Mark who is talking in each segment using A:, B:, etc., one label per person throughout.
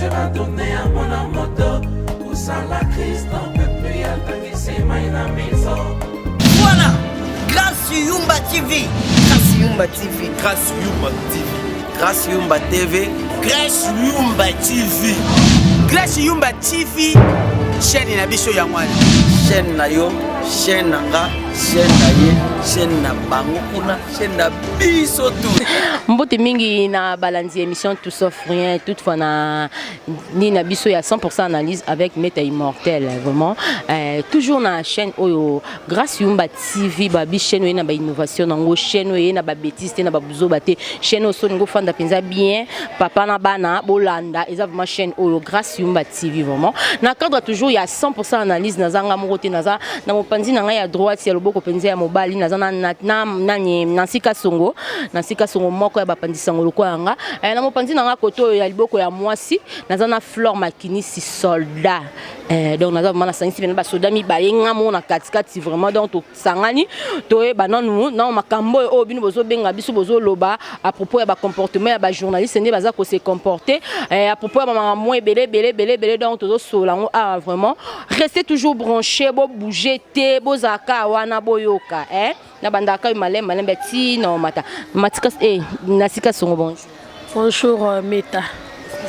A: je vais tourner à mon moto. Où ça la crise, t'en peux plus y attendre ici, ma maison.
B: Voilà, grâce Yumba TV. Grâce Yumba TV.
C: Grâce Yumba TV.
B: Grâce Yumba TV.
C: Grâce Yumba TV. Grâce Yumba TV. Chaîne na biso ya mwana.
B: Chaîne na yo, chaîne na nga, chaîne na ye, chaîne na bango kuna, chaîne na biso tout.
D: Mbote mingi na balandi émission tout sauf rien, toutefois na ni na biso ya 100% analyse avec Meta Immortel vraiment. Toujours na chaîne oyo grâce Yumba TV ba bi chaîne oyo na ba innovation nango chaîne oyo na ba bêtise na ba buzo bate chaîne oyo ngo fanda penza bien papa na bana bolanda eza vraiment chaîne oyo grâce Yumba TV vraiment. Na cadre toujours ya 100% analyse na zanga mokote naza na mopanzi na ngai ya droite ya loboko penza ya mobali naza na sika songo moko ya bapandisa ngolo kwa nga na mopanzi na nga koto ya liboko ya mwasi naza na Fleur Makinisi soldat donc naza vraiment na sangisi bena ba soldat mi bayenga mo na katikati vraiment donc to sangani to e bananu na makambo o bino bozo benga biso bozo loba à propos ya ba comportement ya ba journaliste ne baza ko se comporter à propos ya mama mo belé donc to solango ah vraiment restez toujours branchés bo bouger te bo zaka wana boyoka na bandaka malem beti no mata matika nasika songo bonjour.
E: Bonjour Meta.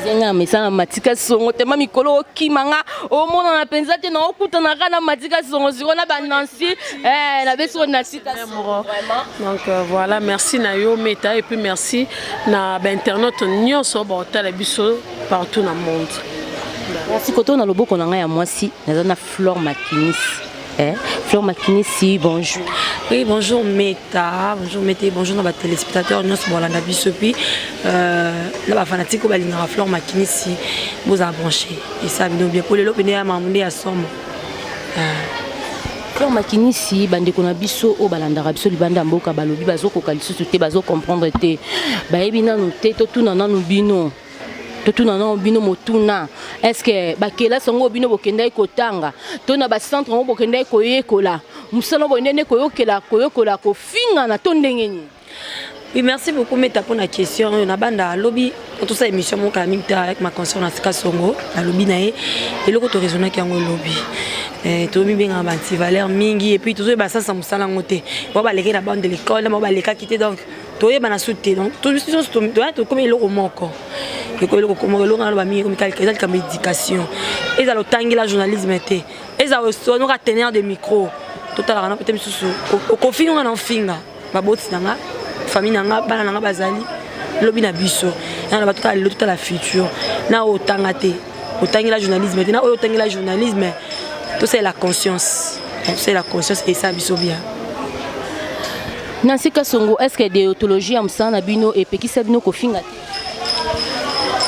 D: Zenga mesa matika songo tema mikolo kimanga o mona na penza te na okuta na kana matika songo zikona ba Nancy na beso nasika songo vraiment.
E: Donc voilà, merci na yo Meta et puis merci na ba internaute nyonso ba otala biso partout dans le monde.
D: Merci koto na loboko na nga ya mwasi na Fleur Makinisi. Fleur Makinisi, bonjour.
F: Oui, bonjour Meta, bonjour nos téléspectateurs, nous sommes là bisopi. Là, fanatique au balingara Fleur Makinisi, vous a branché. Et ça, nous bien pour les lopénéa mamoundé à somme.
D: Fleur Makinisi, bande kona biso o balandara biso libanda mboka balobi bazo kokalisu te bazo comprendre te. Ba ebina no te to tuna na no bino. Totuna na bino motuna est-ce que bakela songo bino bokenda ikotanga tona ba centre ngo bokenda ikoyekola musala bo ndene koyokola ko finga na tondengeni.
F: Oui, merci beaucoup Meta pour la question. On a banda lobby pour toute cette émission mon camille avec ma conscience Sika Songo la lobby nae et le côté raisonnable qui a un lobby to mi benga banti valeur mingi et puis toujours ba ça musala ngote bo ba leka na bande de l'école mo ba leka quitter donc to yeba na souté donc tout juste to comme il au moko que ko le ko mo lo ngalo ba mi comme quelque comme éducation et ça le tangi la journalisme té et ça aussi on a tenir de micro total rana peut-être sous au confiné on en finga ba boti nanga famille nanga bana nanga bazali lobi na biso na ba toute la future na otangate otangi la journalisme na otangi la journalisme tout c'est la conscience et ça biso bien.
D: Nancy Kasongo, est-ce que déontologie am sana bino et pekisa bino ko finga?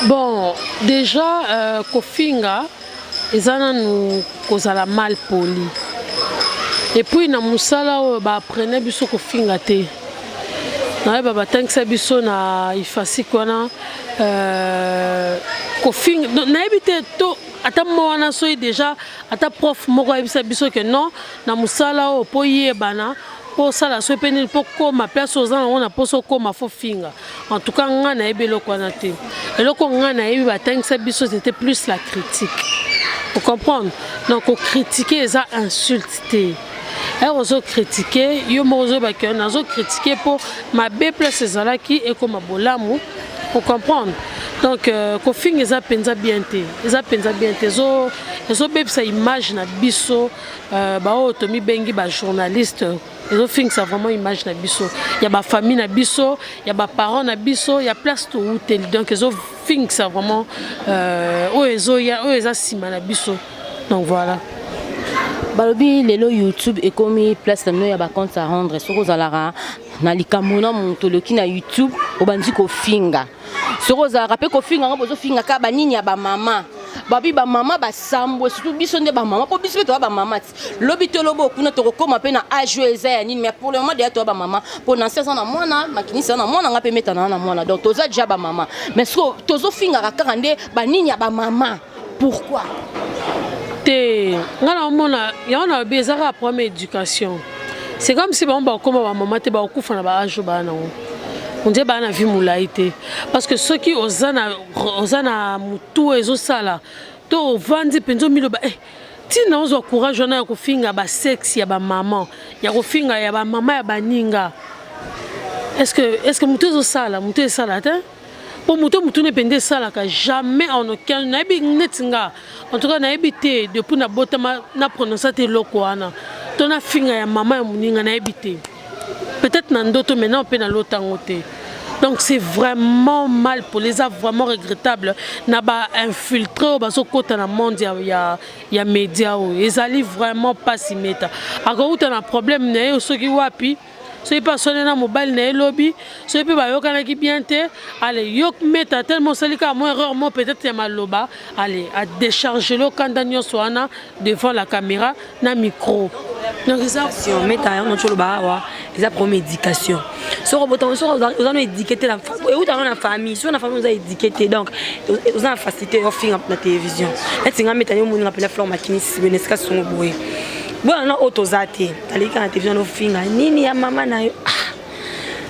E: Bon, déjà kofinga ezana nous kozala mal poli. Et puis na musala ba apprenait biso kofinga te. Na ba batangisa biso na ifasi kona kofinga na ebite to ata mwana so déjà ata prof moko ebisa biso que non na musala o poye bana pour ça la soepeni pour koma place aux gens on a pour so koma fo finga en tout cas nga na ebelo kona te et le ko nga na ebi batangisa biso c'était plus la critique. Vous comprenez? Donc critiquer ça insulter. Et on critiquer yo mozo ba que on critiquer pour ma be place ezalaki et comme bolamu. Vous comprenez? Donc kofinga eza penza bien te zo bebisa image na biso ba otomi bengi ba journaliste ezo finga ça vraiment image na biso ya ba famille na biso ya ba parents na biso ya place to hotel donc ezo finga ça vraiment ezo eza sima na biso donc voilà.
D: Balobi lelo YouTube et comme place na no ya ba compte à rendre soko zalara na likamona montoloki na YouTube obandi ko finga soko za rappel ko finga ngo bozo finga ka ba nini ya ba mama babi ba mama ba sambo surtout biso nde ba mama po biso to ba mama lobi to lobo kuna to koma pe na age eza ya nini mais pour le moment de to ba mama pour na 16 ans na mwana makinisi na mwana nga pe meta na mwana donc toza déjà ba mama mais so tozo finga ka nde ba nini ya ba mama pourquoi
E: te ngana mona ya on a besoin de première éducation. C'est comme si on va comme maman te ba okufa na ba age ba na. on dirait bana vie moulaïté parce que ceux qui osana mutu ezosala to vandi penzo miloba tina ozo courage na kofinga ba sexe ya ba maman ya kofinga ya ba mama ya baninga est-ce que mutu ezosala mutu esala te pour mutu ne pende sala ka jamais en aucun na bi netinga en tout cas na ebité depuis na botama na prononcer te loko ana to na finga ya mama ya muninga na ebité peut-être nandoto maintenant on peut na lotangote. Donc c'est vraiment mal pour les gens, vraiment regrettable. N'a pas infiltré au baso côté dans le monde ya médias ils allaient vraiment pas s'y mettre. Alors où tu as un problème né ceux qui wapi ceux pas sonner na mobile né lobby ceux qui ba yokana ki bien te allez yok mettre tellement salika moi erreur moi peut-être ya maloba allez à décharger le candanio soana devant la caméra na micro. Donc ça
F: mais ta on tsholo ba wa eza pour médication. So roboton so on a éduqué la et où dans la famille sur la famille on a éduqué donc on a facilité au film na télévision. Et tinga mettre yo moni appelle Flor Makini Beneska son boy. Bon on a autozate alika na télévision no finga nini ya mama na yo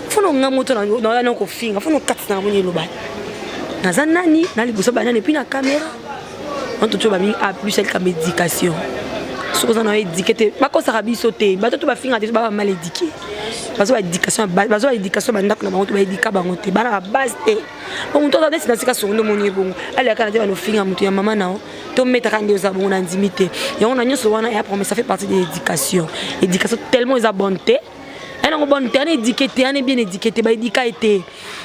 F: fono nga moto na ko finga fono katsa na moni loba. Na nani na libuso banane puis na caméra. On te choba mi a plus elle ka médication. So on a éduqué ba ko sara bisoté ba to ba finga te ba mal éduqué. Parce que l'éducation bandako na bango to ba éduquer bango te bana ba base te. Bon muto da desina sika songo moni bongo. Ali akana te ba no finga muto ya mama na to mettre quand des abons en intimité. Et on a nyoso wana ya promesse ça fait partie de l'éducation. Éducation tellement ils a bonté. Elle a bonne terre éduquée, elle est bien éduquée, ba éduquée.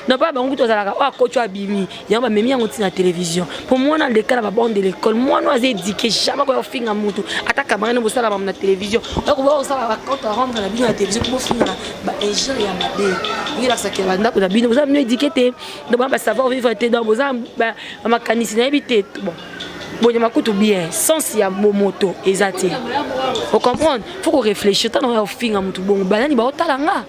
F: Non pas bango to zalaka o coach abimi. Ya ba memi yango tina télévision. Pour moi dans le cas la bande de l'école, moi no az éduqué jamais ko finga muto. Ata camarade no bosala ba na télévision. On ko ça va quand on rentre na la télévision pour finga ba ingénieur ya mabe. Il a ça que ba ndako na bino vous avez éduqué. Donc ba savoir vivre te dans boza ba makanisi na habité. Bon. Bon, il y a tout bien, sans y a moto, exact. Vous comprenez? Il faut qu'on réfléchisse. Tant on a fait un tout bon, banani ba otalanga.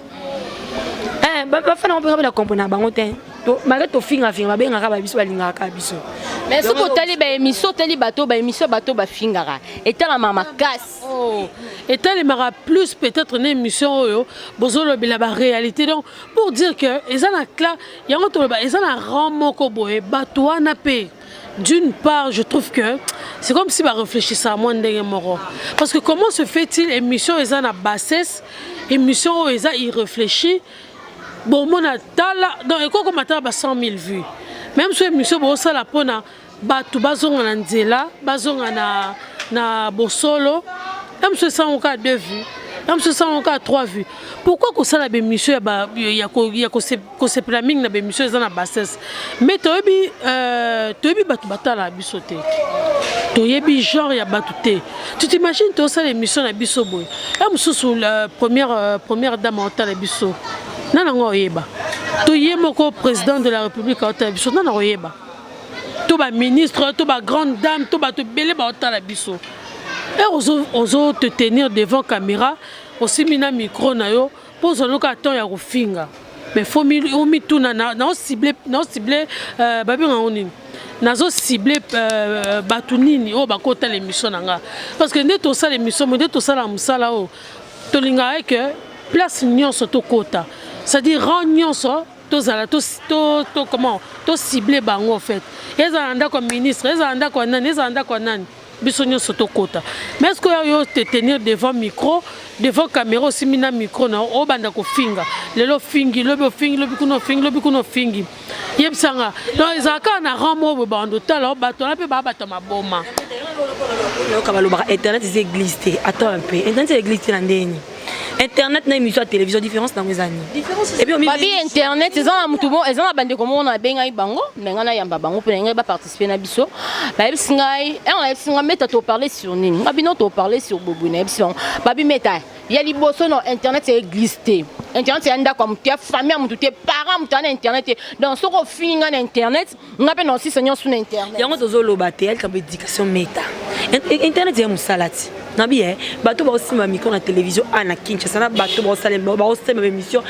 F: Ba fa on peut la comprendre ba ngotin. To malgré to finga ba benga ka ba biso ba linga ka biso.
D: Mais ce que tali ba émission tali bateau ba fingara. Et tala mama casse.
E: Oh. Et tali mara plus peut-être une émission yo bozolo bila ba réalité donc pour dire que ezana cla yango to ba ezana ran moko boye bateau na pe. D'une part, je trouve que c'est comme si on réfléchissait à moins de mort. Parce que comment se fait-il émission ils ont bassesse, émission ils réfléchit. Bon, mon atala dans éco comme atala 100 000 vues. Même sur émission bon ça la pona batu bazonga na nzela, bazonga na bosolo. Même sur ça on a 2 vues. Même sur ça on a 3 vues. Pourquoi que ça la émission il y a que c'est planning na émission ils ont bassesse. Mais toyebi batu batala bisoté. Toyebi genre ya batuté. Tu t'imagines toi ça l'émission na biso boy. Même sous la première dame en tala biso. Nana ngoyeba. Toyemoko président de la République en tala biso nana ngoyeba. To ba ministre, to ba grande dame, to ba to belé ba en tala biso. Et ozo te tenir devant caméra aussi mina micro na yo pour zonoka temps ya kofinga mais faut mi tout na ciblé babi ngoni nazo ciblé batunini o bakota l'émission nanga parce que nde to ça l'émission nde to ça la musala o to linga que place nyonso to kota c'est-à-dire rang nyonso to zala to comment to ciblé bango en fait ezanda comme ministre ezanda ko nani bisonyo soto kota. Mais est-ce que yo te tenir devant micro, devant caméra aussi mina micro na o banda ko finga. Lelo fingi, lobi kuno fingi. Yeb sanga. Donc ezaka na ramo bando tala bato na pe ba bato maboma.
F: Yo kabaloba internet is glissé. Attends un peu. Internet is glissé na ndeni. Internet na émission télévision différence dans mes années. Et puis
D: babi internet ezana mutu bon ezana bande comme on a benga bango menga na yamba bango pe nga ba participer na biso ba bisingai on a singa meta to parler sur nini babi no to parler sur bobu na biso babi meta ya liboso no internet c'est glissé internet c'est anda comme tu famille mutu tu parents mutu na internet donc soko finga na internet ngape no si seigneur sur internet
F: yango tozolo baté elle comme éducation meta internet c'est musalati nabi bato ba aussi ma micro na télévision ana Kinshasa na bato ba aussi ma émission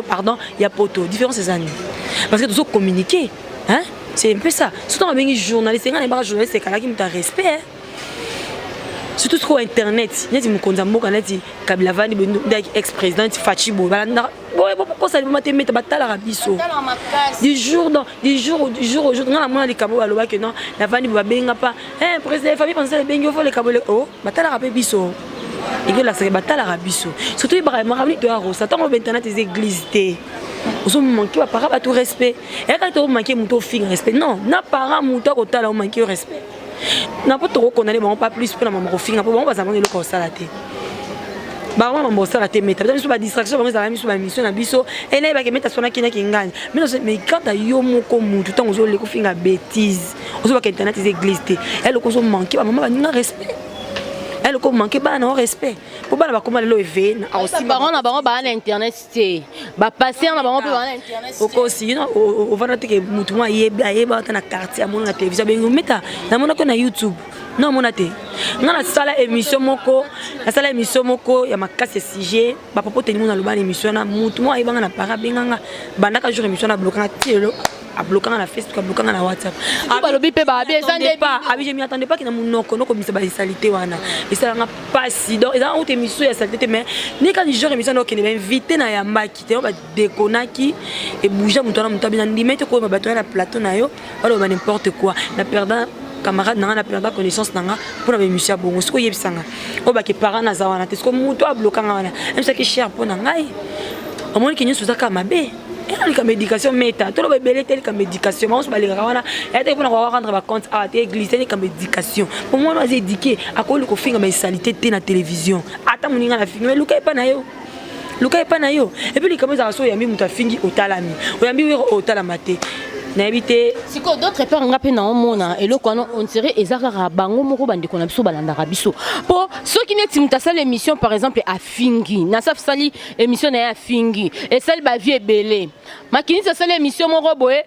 F: pardon il y a poto différence ces années parce que tous communiquer hein c'est un peu ça surtout avec les journalistes quand les journalistes c'est quand qui me respect surtout sur internet neti mukonza mboka neti Kabila vani ex-président Fachibo balanda ko ça mate meta batala rabiso du jour au jour ngana mona likabo aloba que non la vani ba benga pas président famille penser bengo fo likabo oh batala rapé biso et que la série batala rabiso surtout ba marabli to arosa tant internet les églises té oso manquer ba para ba tout respect et quand to manquer muto fin respect non na para muto ko tala manquer respect n'importe quoi qu'on allait pas plus pour la maman au fin pour bon parce que le corps ça la tête bah maman bon ça la tête mais t'as mis sur la distraction mais ça la mis sur la mission na biso et là il va que mettre son qui na qui gagne mais quand t'as yo mon comme tout temps aux les ko finga bêtise aux va que internet les églises elle ko so manquer maman va n'a respect elle ko manquer ba non respect pour ba ba comment le lever
D: aussi baron na baron ba na internet c'est ba passer na baron ba na internet
F: oko aussi non on va noter que mutu moi yeba na quartier à mon na télévision bengo meta na mona ko na YouTube non mona te ngana sala émission moko na sala émission moko ya makasi sujet ba popo teni mona loba émission na mutu moi yeba na para benganga bandaka jour émission na bloquant tielo a bloquant na Facebook a bloquant na WhatsApp
D: ba lobi pe ba bien ça
F: pas abi je m'y attendais pas que na monoko noko misa ba salité wana et ça nga pas si donc eza autre émission ya salité mais ni quand jour émission no kene invité na ya maki te ba déconaki et bouger mutu na mutu bien ndimete ko ba bato na plateau na yo ba n'importe quoi na perdant camarade na perdant connaissance nanga pour la émission bongo ce ko yebisanga o ba ke parents na zawana te ce ko mutu a bloquant wana même ça qui cher pour na ngai au moins kinyo suzaka mabe et la médication méta tout le bébé tel que médication on se balira wana et pour avoir rendre va compte à glisser comme médication pour moi on a éduqué à quoi le finga mais salité té na télévision ata muninga na finga luka pas na yo et puis les caméras so yambi muta fingi otalami oyambi wiro otalamate na habité
D: siko d'autres pères ngape na omona et le kono on serait ezakara bango moko bandi kona biso balanda rabiso po ceux qui neti mutasa l'émission par exemple à fingi na saf sali émission na ya fingi et celle ba vie belé makini ça sali émission moko boye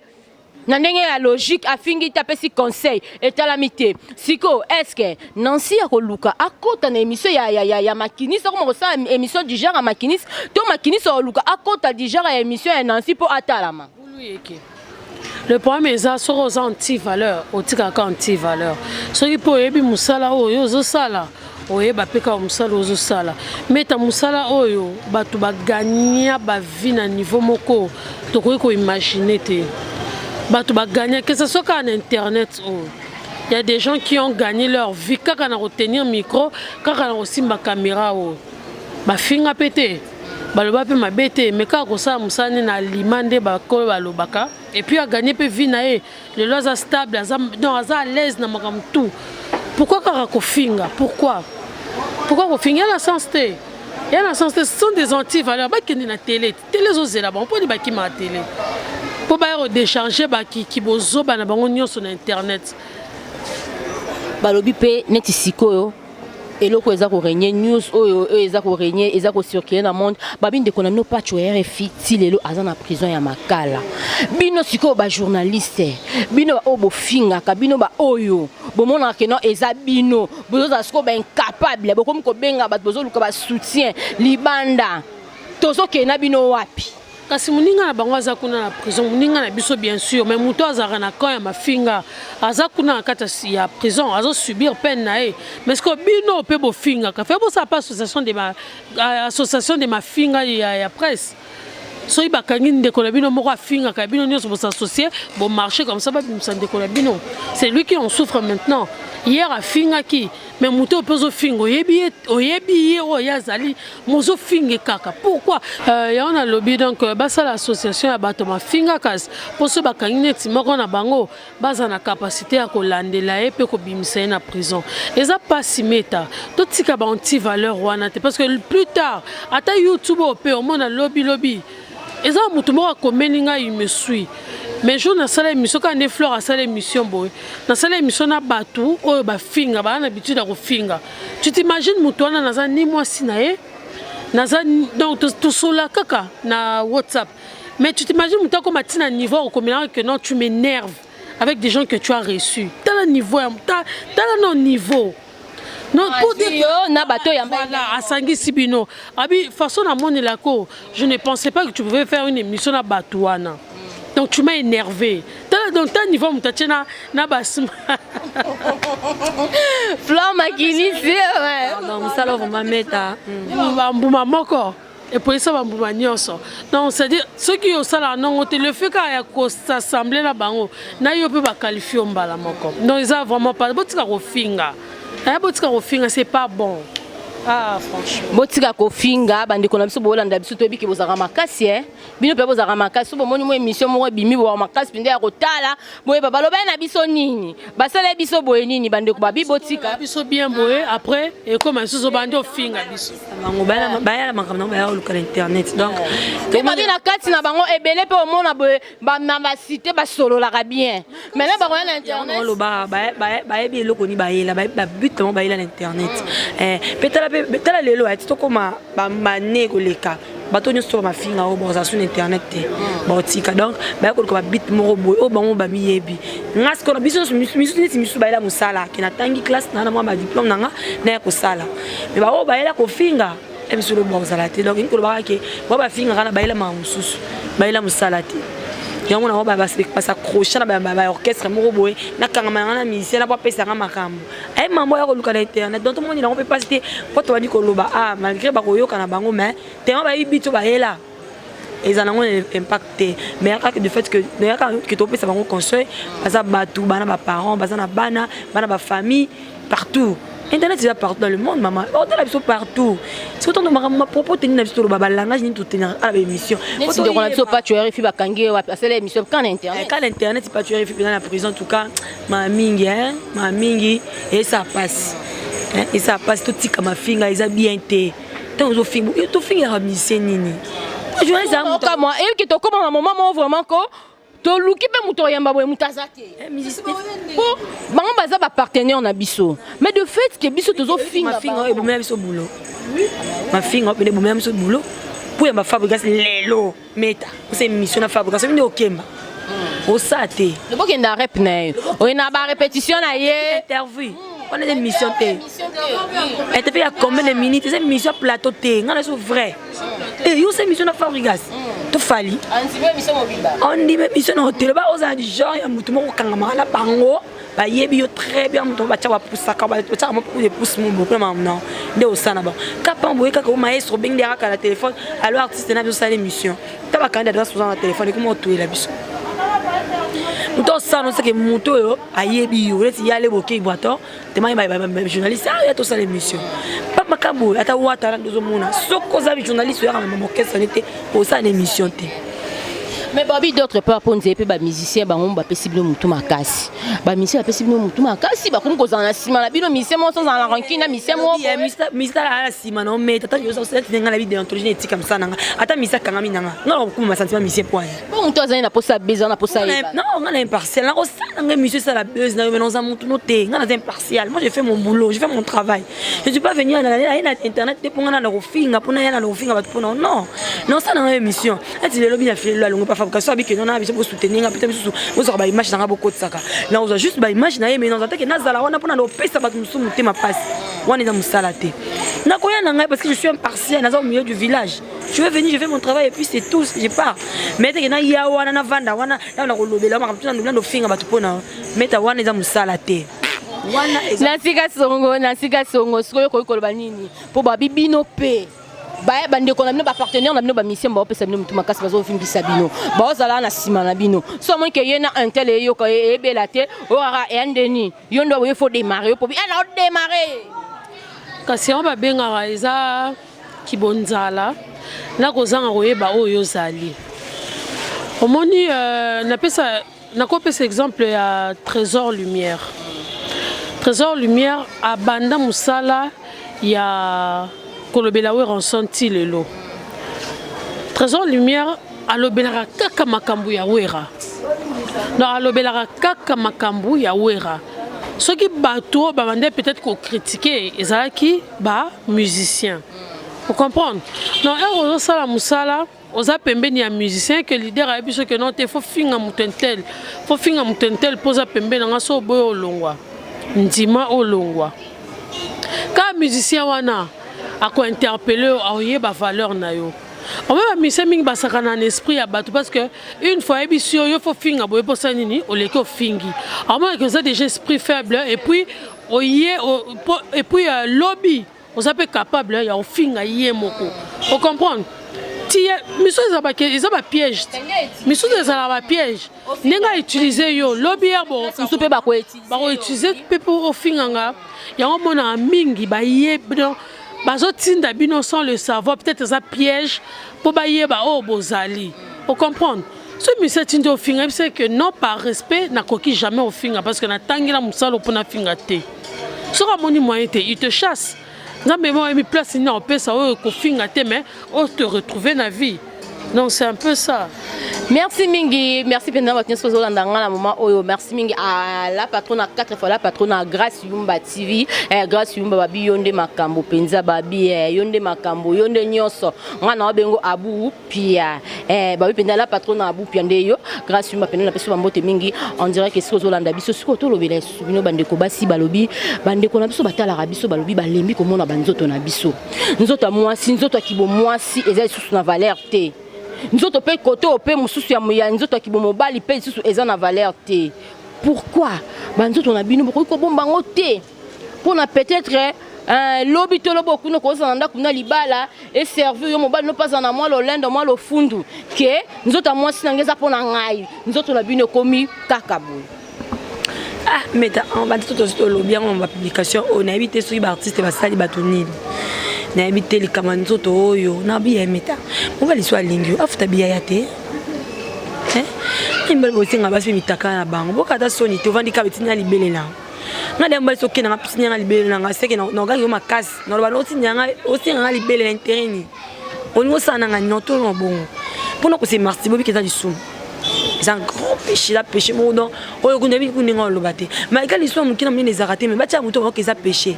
D: na ndenge ya logique a fingi taper si conseil et talamité siko est-ce que Nancy a koluka akota na émission ya makini ça comme ça émission du genre à makini to makini so luka akota du genre ya émission ya Nancy pour atalama
E: le problème est ça sur aux anti-valeurs au tika anti-valeurs ce qui peut ebi musala oyo zo sala oyeba peka musala ozo sala mais ta musala oyo batu ba gagner ba vie na niveau moko to ko imaginer te batu ba gagner que ce soit qu'en internet il y a des gens qui ont gagné leur vie quand on a retenir micro quand on a aussi ma caméra ba finga pété baloba pe mabete mais quand ça musani na limande ba ko balobaka et puis a gagné pe vie na e le loza stable non à l'aise na makam tout pourquoi kara ko finga pourquoi ko finga la sensité il y a la sensité ce sont des anti-valeurs ba kende na télé zozela ba on peut dire ba ki ma télé pour ba décharger ba ki bozo ba na bango nyonso na internet
D: balobi pe neti sikoyo et le quoi ezako régner news oyo ezako régner ezako circuler dans monde babine de konamino patcho RFI ti lelo azana prison ya makala bino siko ba journaliste bino ba obo finga ka bino ba oyo bomona ke non eza bino bozo siko ba incapable bokomi ko benga ba bozo luka ba soutien libanda tozo ke na bino wapi
E: kasi muninga na bango aza kuna na prison muninga na biso bien sûr mais muto azaka na quand ya mafinga aza kuna na kata ya prison azo subir peine na e mais ce que bino pe bo finga ka fait bo ça pas association de ma finga ya presse so iba kangi ndeko na bino moko afinga ka bino nyonso bo s'associer bo marcher comme ça ba bimisa ndeko na bino c'est lui qui en souffre maintenant hier afinga ki mais muto peso fingo oyebi oyazali mozo finge kaka pourquoi ya on a lobby donc basa l'association ya bato mafinga kas poso bakangi neti moko na bango baza na capacité ya kolandela e pe ko bimisa na prison eza pas simeta to tika ba anti valeur wana te parce que plus tard ata YouTube pe au mona lobby eza mutu moko komeninga il me suit mais je na sala émission quand ne fleur à sala émission boy na sala émission na batu oyo ba finga ba na habitude à ko finga tu t'imagines mutu wana naza ni moi sinae naza donc tout sola kaka na WhatsApp mais tu t'imagines mutu comme atina niveau comme que non tu m'énerves avec des gens que tu as reçus t'as le niveau t'as non niveau non pour dire
D: na bato ya
E: voilà asangi sibino abi façon na moni la ko je ne pensais pas que tu pouvais faire une émission na batuana. Donc tu m'as énervé. donc ta niveau mutache na basima
D: Flore Makili c'est
F: non musala vraiment meta
E: bambuma moko et pour ça bambuma nyonso donc c'est dire ceux qui au sala non le fait qu'on s'assembler là bango na yo peut ba qualifier mbala moko donc ils a vraiment pas botika kofinga c'est pas bon. Ah franchement.
D: Botika kofinga bandeko na biso bolanda biso to biki bozaka makasi bino pe bozaka makasi bo moni mo émission mo bimi bo makasi pinde ya kotala boye baba loba na biso nini basala biso boye nini bandeko babi botika
E: biso bien boye après et comme so bandi ofinga biso
F: bango baya makambo baya oluka internet donc
D: to babi na kati na bango ebele pe omona boye ba na cité ba solo la bien mais là bango na internet
F: loba baya bi eloko ni bayela ba but mo bayela na internet peut-être betala lelo ati tokoma bamane koleka bato nyonso mafinga o boza sur internet te botika donc ba ko ba bit moko boy o bango ba miyebi ngas ko biso misu bayela musala kina tangi classe na mwa ba diplôme nanga na ko sala mais ba o bayela ko finga e biso lo boza la te donc ko ba ke ba finga kana bayela ma mususu bayela musala te yango na ba pasa crochet na ba orchestre moko boy na kangama na musicien na ba pesa nga makambo ay mambo ya ko luka na internet donc tout le monde na peut pas citer ko to bani ko loba malgré ba ko yoka na bango mais tellement ba bito ba hela ils en ont impacté mais de fait que to pesa bango conseil baza batu bana ba parents baza na bana ba famille partout. Internet est partout dans le monde, maman. On a l'habitude partout. C'est autant de ma propos tenir l'habitude de la langage ni tout tenir à l'émission.
D: Si on a pas tu arrives à Kangé ou à passer l'émission quand internet.
F: Quand internet c'est pas tu arrives dans la prison en tout cas, ma mingi et ça passe. Et ça passe tout comme ma finga ils a bien été. Tant aux filles, tout finir à mission nini. Je vois ça
D: moi et qui te comme un moment vraiment ko to luki pe muto yamba boy mutazate po bango baza ba partenaire na biso mais de fait que biso tozo finga
F: ma finga e bomela biso boulot ma finga pe bomela biso boulot pour yamba fabrication lelo meta c'est mission na fabrication ni okemba o sate
D: le boke nda rep na o na ba répétition na ye
F: interview on a des missions té et te fait à combien de minutes c'est mission plateau té ngana so vrai et yo c'est mission na fabrication to fali on dit même mission na hôtel ba oza du genre ya mutu moko kangama la bango ba yebi yo très bien mutu ba tcha poussa ka ba tcha mo pour pousse mo bo vraiment non de osana ba ka pambo ka ko maestro bing de ka la téléphone alors artiste na biso sa émission ta ba candidat sur la téléphone comment tout la biso mutu ça non c'est que mutu yo ayebi yo leti yale boke boato tellement ba journaliste ya to sa l'émission pas makambo ata wata ndozo mona soko za journaliste ya ma orchestre n'était pour ça l'émission té.
D: Mais babi d'autres part pour nzé pe ba musicien ba ngomba possible mutu makasi ba musicien possible mutu makasi ba kumko za na sima na bino musicien mo sans en rankina musicien mo
F: musicien la sima no mais tata yo ça tenga la vie déontologie et comme ça nanga ata musicien kanga minanga non ko ma sentiment musicien point
D: bon mutu za na posa besoin na posa
F: non on a impartial na ko ça nanga musicien ça la buzz na mais non za mutu no té ngana za impartial moi je fais mon boulot je fais mon travail je suis pas venu à internet pour ngana na ko finga pour na yana na ko finga ba pour non non ça na émission ati le lobby na fait la longue fabrication avec non avec pour soutenir peut-être vous aurez ba image na beaucoup de saka là on a juste ba image na mais non attaque na zala wana pona no pesa ba musumu tema passe wana za musala te na koya na ngai parce que je suis impartial na au milieu du village je vais venir je fais mon travail et puis c'est tout je pars mais te na ya wana na vanda wana na ko lobela ma kaptuna ndo finga ba tupona meta wana za musala te wana
D: nasika songo sikoyo ko koloba nini po ba bibino pe ba bande ko na bino ba partenaire na bino ba mission ba pesa bino mutu makasi bazo fimbisa bino ba ozala na sima na bino so mo ke yena un tel yo ko ebela te o ara endeni yo ndo il faut démarrer po bi ala démarrer
E: kasi on ba benga eza kibonzala na kozanga koyeba oyo zali omoni na pesa na ko pesa exemple ya Trésor Lumière a banda musala ya kolobela we ressenti lelo Trésor Lumière alobela kaka makambu ya wera non alobela kaka makambu ya wera ceux qui bateau ba bande peut-être ko critiquer ezalaki ba musicien vous comprenez non on sala musala oza pembeni ya musicien que leader a biso que non te faut finga mutentel poza pembeni nga so boyo olongwa ndima olongwa ka musicien wana a ko interpeller a oyeba valeur na yo On va miser mingi basaka na esprit ya bato parce que une fois émission il faut finga boye pour ça nini o leko fingi. Alors moi que ça déjà esprit faible et puis lobby on s'appelle capable ya o finga yé moko. Vous comprenez? Miso ils ont piège. Miso ils ont piège. Nenga utiliser yo lobby ya bo
D: miso pe ba ko
E: utiliser pe pour au finga ya on mona mingi ba yé bazotinda bino sans le savoir peut-être ça piège pour bailler ba oh bozali. Vous comprenez? Ce monsieur tindo finga c'est que non par respect n'a coquille jamais au finga parce que na tangila musalo pour na finga té. Sera moni moyen té il te chasse. Non mais moi mi place ni on peut ça au finga té mais on te retrouver na vie. Non, c'est un peu ça.
D: Merci Mingi, merci pendant votre exposition dans la moment oyo. Merci Mingi à la patronne 4 fois la patronne Grâce Yumba TV, Grâce Yumba babi yonde makambo penza babi yonde makambo yonde nyoso. Ngana bengo abu pia babi pendant la patronne abu pia ndeyo. Grâce Yumba pendant la personne mbote Mingi on dirait que siko zolanda biso siko to lobela subino bandeko basi balobi bandeko na biso batala rabiso balobi balembi komona banzoto na biso. Nzoto mwasi nzoto akibo mwasi ezali susu na valeur te. Nous autres pays côté au pays mususu ya moya nous autres qui bon mobile pays susu eza na valeur te. Pourquoi? Nous autres on a bino beaucoup bon bango te. Pour na peut-être lobby to lobo kuno ko zanda kuna libala et servir yo mobile no pas en moi lo lendo moi lo fundu que nous autres moi sinangeza pona ngai nous autres na bino komi kakabu.
F: Ah mais on va tout au lobby on va publication on a évité sur artiste ba sali batonil. Na habité les kamanzoto oyo na biya meta on va les soit lingi afuta biya yate imbal bo singa basi mitaka na bango bokata soni to vandi ka betina libele na na demba so kena pisina na libele na seke na ga yo makasi na ba no tinyanga o singa libele na intérêt on no sana nga noto no bongo pour nous c'est merci bobi keza lisum c'est un grand péché la péché mon don oyo kunde bi kuninga lobate mais quand l'histoire mukina mine les arrêter mais ba tia muto ko ça péché.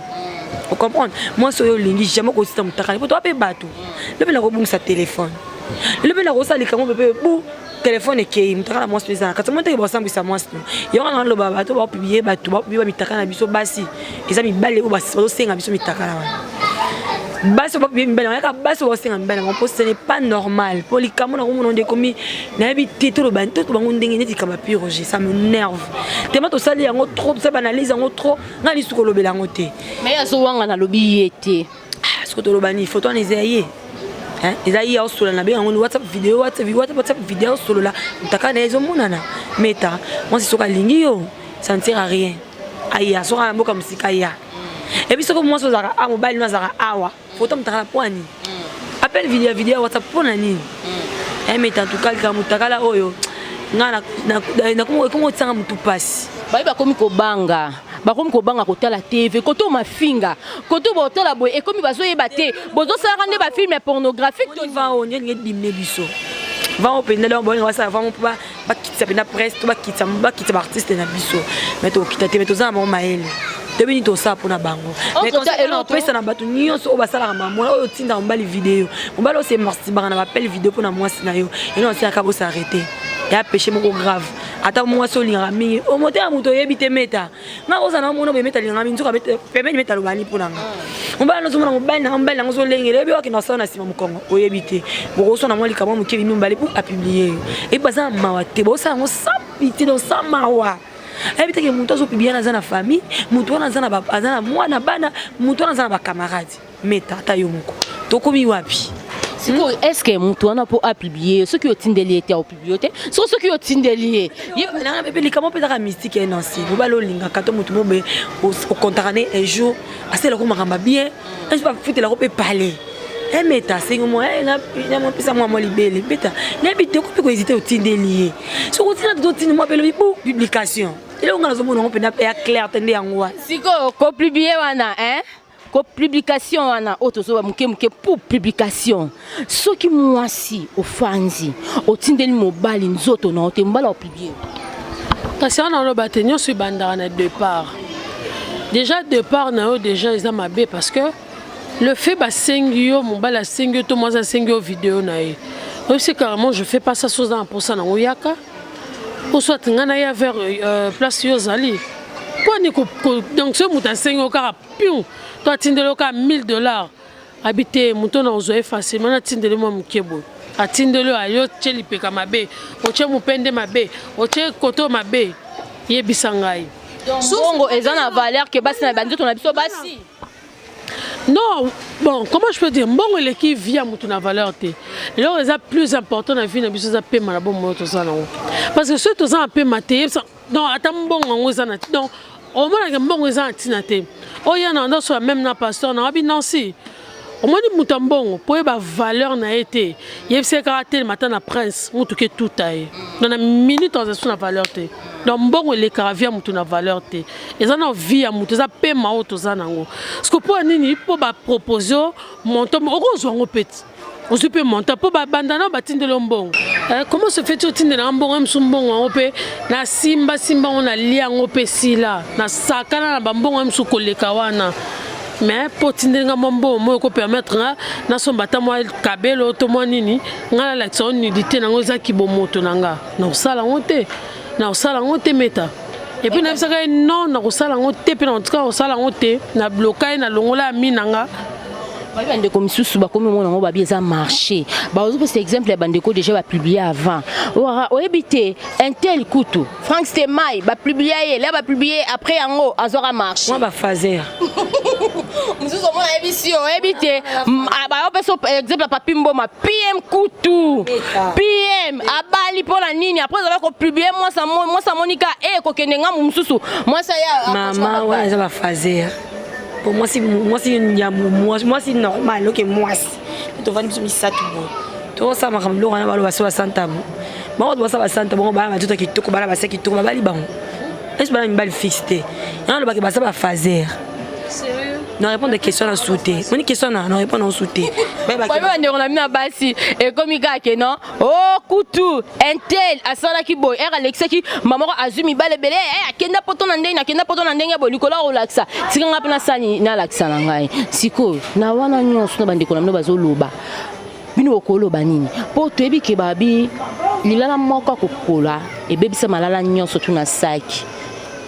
F: Vous comprenez? Moi, je suis jamais aussi dans mon téléphone. Pour toi, tu bateau. Le ben la sa téléphone. Le ben la rosa les camons bébé bou téléphone et qui me tra moi c'est ça. Quand moi tu vas ensemble ça moi. Il y a un le bateau va publier bateau va publier mitaka na biso basi. Et ça mi balé ou basi va senga biso mitaka là. Basi va publier mbala ka basi va senga mbala mon poste ce n'est pas normal. Pour les camons na mon de commis na habité tout le ban tout bango ndenge neti kama piroger ça me nerve. Tellement to sali yango trop ça banalise yango trop na li suko lobela yango te.
D: Mais ya so wanga na lobi yete.
F: Ah suko to lobani photo na ezaye. Hein ezaye au solo na be yango WhatsApp vidéo vidéo solo là mutaka na ezo monana. Meta moi c'est soka lingi yo ça ne sert à rien. Aya soka na mboka musika ya. Et puis soko moi so zaka a mobile no zaka awa photo mutaka na poani. Appel vidéo WhatsApp pour nani. Mais en tout cas quand mutaka la oyo ngana na comment tsanga mutu passe.
D: Ba komi ko banga. Ba komi ko banga ko tala TV, koto mafinga. Koto bo tala boy et komi bazo yebate. Bozo sara ne ba film pornographique
F: to va on ngé dimné biso. Va on pena là bon on va ça vraiment pas kitsa pena presse to ba kitsa artiste na biso. Mais to kitate mais to za mo maele. Debini to ça pour na bango. Mais quand on peut ça na batu nyonso o basala maman o tinda mbali vidéo. Mbalo c'est merci bana ba appel vidéo pour na moi sinayo. Et non c'est akabo s'arrêter. Et a péché mon grave. Attends moi solinga mingi. O moteur muto yebite meta. Na oza na mono be meta linga mingi nzuka pemeni meta lobani pour nanga. Mbala no zomona mbali na mbali na zo lengele be wakina sana sima mukongo. O yebite. Boko so na moi likama mukeli mbali pour a publier. Et baza mawa te bo sa ngo sapiti do sa mawa. Ebite ke muto zo publier na za na famille, muto na za na ba azana mwana bana, muto na za na ba camarades. Meta ta yo muko. Tokomi wapi?
D: Est-ce que mutu wana po a publier ce qui est tindeli était au bibliothèque so ce qui est tindeli
F: na bébé comment peut être mystique et non si vous balo linga kato mutu mo be au contrané un jour assez la ko makamba bien je pas foutre la ko peut parler et meta c'est moi na mo pisa moi libélé beta na bité ko peut hésiter au tindeli so ko tina to tindi moi belo publication et là on a zo mo peut na clair tende yango
D: siko ko publier wana hein ko publication wana otozo muke pour publication ceux qui moi si ofanzi otindeli mobile nzoto na otembala o publier
E: kasi on a batenyo sur bandara na départ na déjà ils ont mabé parce que le fait ba sengio mobile a sengio to moi za sengio vidéo na e c'est carrément je fais pas ça chose dans pour ça na oyaka ou soit ngana ya vers place yozali donc ce muta sengio ka pion toi tindelo ka $1000 habité muto na ozoe facilement na tindele mo mukebo atindele ayo tcheli peka mabe oche mupende mabe oche koto mabe yebisa ngai
D: bongo eza na valeur que basi na bandoto na biso basi.
E: Non, bon, comment je peux dire, bon et qui vient mutu na valeur te. Alors c'est plus important na vie na biso za pema na bon moto ça non. Parce que ceux tous en pema te non attends bon ngo za na donc au moins que bon za na te. Oh ya na ndo so même na pasteur na abi Nancy. Au moins ni mutambongo pour ba valeur na été. Yebse caractère le matin na prince mutu ke tout taille. Dans la minute on a valeur te. Donc bon les caravia mutu na valeur te. Et ça na vie à mutu ça pema auto za nango. Ce que pour nini pour ba proposer montant au zo ngo petit. On se peut monter pour ba bandana batinde lombongo. Comment se fait-il tinde na mbongo msumbongo ngope na simba on a lia ngope sila na sakana na bambongo msukoleka wana. Mais pour tindenga mambo moi ko permettre na sombata moi kabelo to moi nini ngala l'action nudité nango za kibomoto nanga na sala ngote na sala ngote meta et puis na bisaka non na sala ngote pe na ntika sala ngote na bloquer na longola minanga
D: ba bandeko misusu ba komi mona ngo ba bieza marché ba ozo c'est exemple ya bandeko déjà ba publier avant o ebité un tel kutu Frank Stemai ba publier là ba publier après yango azora marché
F: moi ba fazer
D: misusu mona ebisi o ebité ba opeso exemple papi mboma PM kutu PM abali pona nini après ça va ko publier moi ça Monica e ko kenenga misusu moi ça ya
F: maman ouais ça va fazer. Pour moi, c'est normal. Ok, moi, tu vas me ça tout bon. Tout ça, ma femme, Laurent, va le voir Santa. Moi, on doit savoir Santa. Bon, bah, tout qui tourne, bah, c'est qui tourne, bah, liban. Est-ce que une balle fixée? Non, le bac, bah, ça va faire.
E: Sérieux?
F: Non, répondre des questions à sauter. Une question, non, répondre à sauter.
D: On a mis un bassi et comme il gagne, non? Oh, coutou, un tel, à ça qui boy, Alexa qui, maman azumi balé belé, kenda poto nandeng, kenda poto nandeng, bo Nicolas relaxa. Si on a pas sani na laxa nangai. Siko, na wana nyonso na bande konamno bazoloba. Bino okolo banini. Po toyebi ke babi, lilala moko kokola e bebisa malala nyonso tuna saki.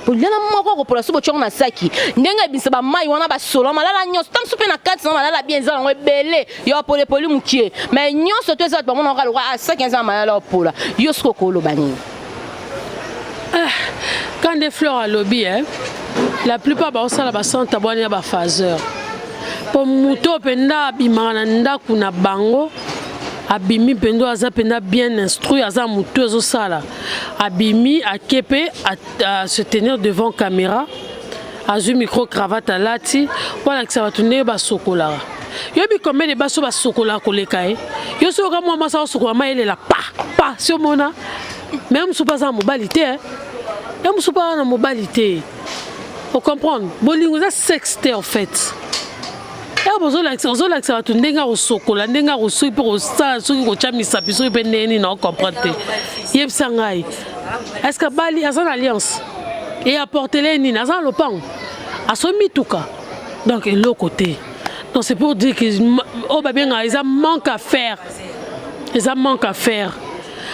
D: Pour l'ana moko pour la soupe na saki ndenga bisa ba mai wana ba solo malala nyonso tam soupe na 400 malala bien za ngo belé yo pour les poli mukie mais nyonso to za ba mona ka lo a 500 malala pour la yo sko ko lo bani
E: quand des fleurs à lobby hein la plupart ba osala ba santa bwana ba phaseur pour muto penda bimana ndaku na bango abimi pendo aza penda bien instruit aza mutu ezo sala abimi akepe à se tenir devant caméra azu micro cravate alati voilà que ça va tourner ba sokola yobi combien de baso ba sokola koleka yo so ka moi masa sokola ma ele la pa si mona même sou pas en mobilité même sou pas en mobilité faut comprendre bolingo ça sexte en fait. Ozola tu ndenga osokola ndenga osui pour ça soki ko chamisa biso pe neni na comprendre yebisa ngai est-ce que bali azana alliance et apporter les nini azana lopang asomi tuka donc le côté donc c'est pour dire que oh ba bien ils manque à faire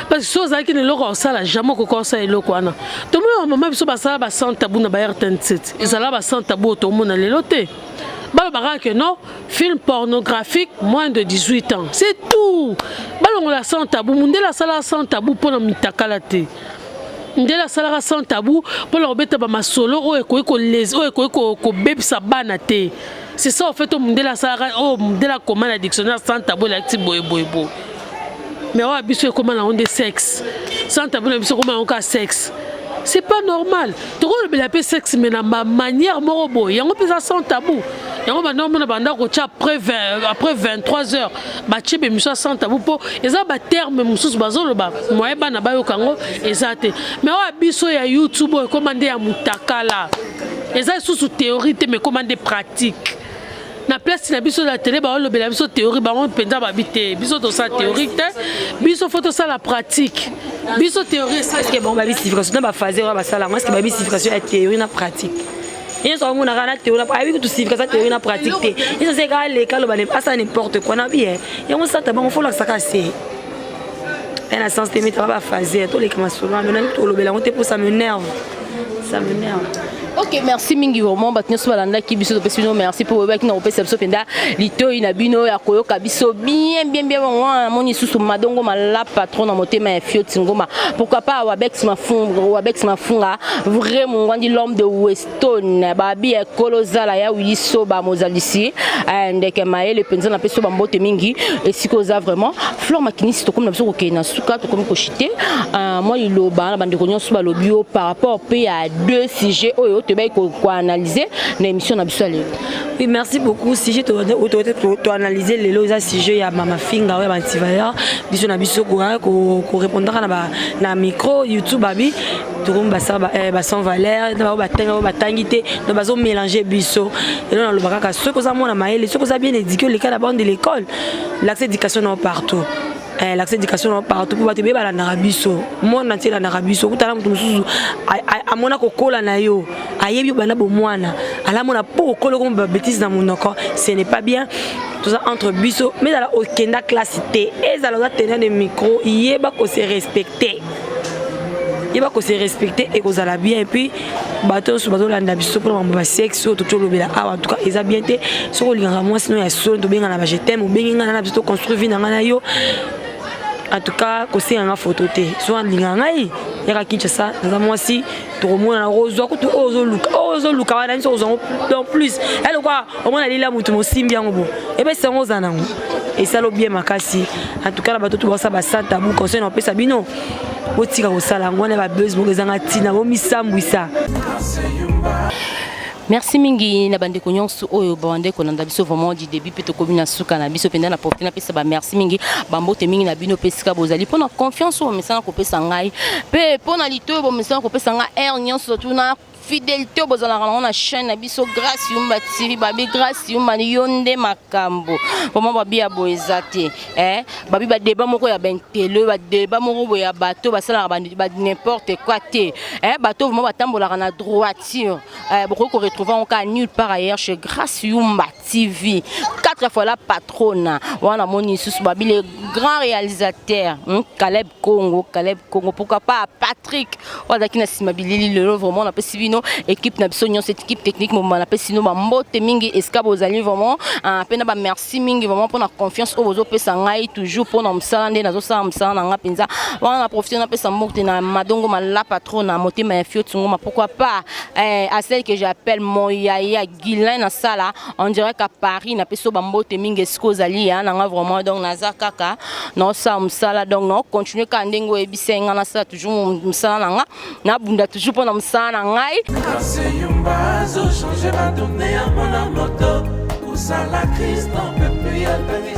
E: parce que chose qui ne loko sala jamais ko ça eloko ana to mo mama biso ba sala ba santa buna ba RTN7 ezala ba santa bo to mona lelote. Que non, film pornographique moins de 18 ans. C'est tout. Balon la sans tabou, monde la sala sans tabou pour la mitakalate. Monde la sala sans tabou pour la bête ba solo o ko les o ko beb sa banate. C'est ça en fait monde la sala o monde la commande dictionnaire sans tabou la ti boy. Mais on a biso comment on de sexe. Sans tabou na biso comment on ka sexe. C'est pas normal. Tu vois le appel sexe mais na manière morobo. Yango pesa sans tabou. Yango ba normal banda ko cha après 23h. Ba chebe miso sans tabou po. Eza ba terme mususu bazolo ba. Moye ba na ba yo kango ezate. Mais wa biso ya YouTube o commandé ya mutakala. Eza sous théorie mais commandé pratique. Na place na biso la télé ba lobela biso théorie ba on penza ba bité biso to sa théorie te biso photo ça la pratique biso théorie ça
F: est-ce que bon ba signification na ba fazer ba sala moi est-ce que ba signification est théorie na pratique et ça on a na théorie na abi que tu signification théorie na pratique te et ça c'est quand les cas ba ne pas ça n'importe quoi na bien et on ça bon faut la ça casser et la sens te mettre ba fazer tous les comment solo on a to lobela on te pour ça m'énerve
D: Ok, merci mingi vraiment battu sur la nda qui biso de pesino merci pour le qui n'a pas perception penda lito inabino ya koyo kabiso bien mon isusu madongo mala patron na motema ya fio tingoma pourquoi pas wabex mafunga vraiment on dit l'homme de Weston babi ya kolozala ya wiso ba mozalisi ndeke maele penza na peso ba mbote mingi et sikoza vraiment fleur makinisi to comme na biso ko kena suka to comme ko chité moi iloba na bande ko nyonso ba lobio par rapport pe à deux sujets oyo te bay ko analyser na émission na biso ale.
F: Oui, merci beaucoup. Si j'ai analysé les lois à sujet ya mama finga ouais antivaleur biso na biso ko répondre na micro YouTube babi to comme ba sans valeur ba tangité no bazo mélanger biso et là le bakaka ce que ça mona maele ce que ça bien éduqué les cas d'abord de l'école l'accès éducation partout. L'accès d'éducation partout pour battre bébé na rabiso mon entier na rabiso kutana mutu mususu amona kokola na yo ayebi bana bo mwana ala mona po kola ko bêtise na monoko ce n'est pas bien tout ça entre biso mais dans la okenda classe T et ça doit tenir des micros yeba ko se respecter et qu'on a bien et puis bateau sur bateau là biso pour mon sexe tout le monde en tout cas ils a bien été sur le moi sinon il y a son de bien na je t'aime ou bien na biso construire vie na yo. En tout cas, c'est une photo. Soit il y a un qui ça, moi aussi, tout le monde a rose, look, en plus. Elle quoi, au moins elle est là, mon sim bien au bout. Et bien c'est rose en et ça l'a bien ma casse. En tout cas, la bateau tout ça, bah ça tabou, conseil on peut sabino. Au tir au salon, on a besoin de zangatina, au misambouissa.
D: Merci mingi na bande ko nyonso oyo bande ko nanda biso vraiment du début peut to komina suka na biso penda na profiter na pesa ba merci mingi bambote mingi na bino pesika bozali pona confiance o mesana ko pesa ngai pe pona lito bo mesana ko pesa ngai air nyonso tuna fidélité bozala na na chaîne na biso grâce Yumba TV babi grâce Yumba yonde makambo vraiment babi aboezate babi ba débat moko ya bentele ba débat moko ya bateau basala ba n'importe quoi te bateau vraiment batambola na droiture beaucoup qu'on retrouve encore nulle part ailleurs chez grâce Yumba TV 4 fois la patronne wana moni sous babi les grands réalisateurs Caleb Congo pourquoi pas Patrick wala kina simabilili le vraiment na pesivino équipe na biso cette équipe technique mo na pesino ba mbote mingi eska bozali vraiment pena ba merci mingi vraiment pour la confiance au bozo pesa ngai toujours pour na msala nde nazo sala msala na nga penza wana profiter na pesa mbote na madongo la patron na motema ya fio tungoma pourquoi pas à celle que j'appelle Moyaya Guilin na sala on dirait qu'à Paris na peso ba mbote mingi esko zali na nga vraiment donc naza kaka na sa msala donc non continuer ka ndengo ebisenga na sa toujours msala na nga na bunda toujours pour na msala na ngai.
A: Grâce Yumba, zo changer la donnée à mon moto. Où ça la crise, n'en peut plus y aller.